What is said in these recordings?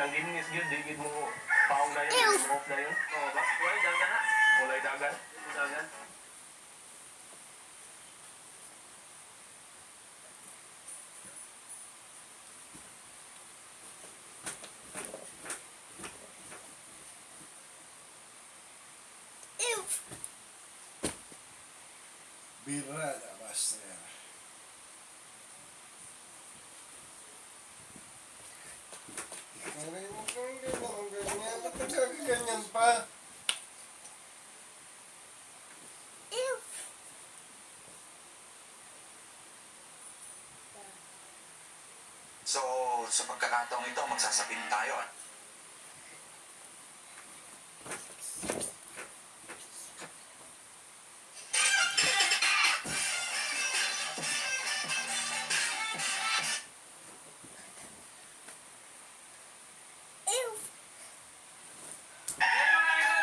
Ang ginis yun, digid mo paong na yun, off na yun. Oo ba? Kulay dagan na. Kulay dagan. Dagan. Birra na master. Aray mo kang ganyan. Ba't nagkaganyan pa? So, sa pagkakataong ito, magsasabing tayo.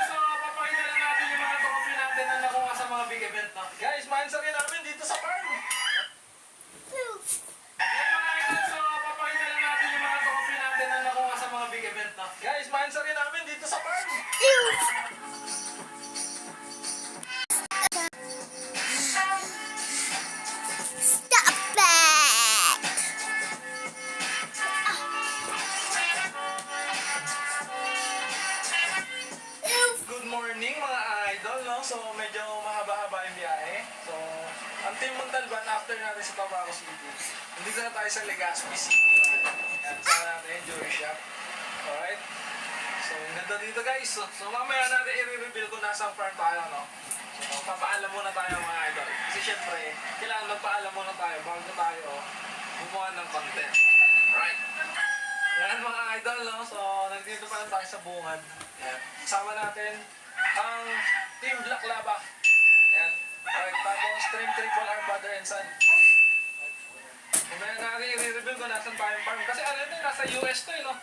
So, papakita lang natin yung mga trophy natin na nakuha sa mga big event. No? Guys, mahansarin namin dito sa farm. So, papakita lang natin yung mga trophy natin na nakuha sa mga big event. No? Guys, mahansarin namin dito sa farm. Stop it! Good morning mga idol, no? So, medyo mahaba-haba yung biyahe. So, ang Team Montalban, after natin sa Tabaco City, nandito na tayo sa Legazpi City. Yan, saan natin, jewelry shop. Alright? So, ang ganda dito guys. So, mamaya natin i-reveal kung nasang farm tayo, no? So, papaalam muna tayo mga idol. Kasi syempre, kailangan magpaalam muna tayo bago tayo gumawa ng content. Alright? Yan mga idol, no? So, nandito pa lang tayo sa bungad. Yan. Kasama natin ang Team Black Lava. Yan. Alright, tapos Stream Triple R Brother and Son. Mamaya natin i-reveal kung nasan tayong farm. Kasi ano ito, nasa US to eh, no?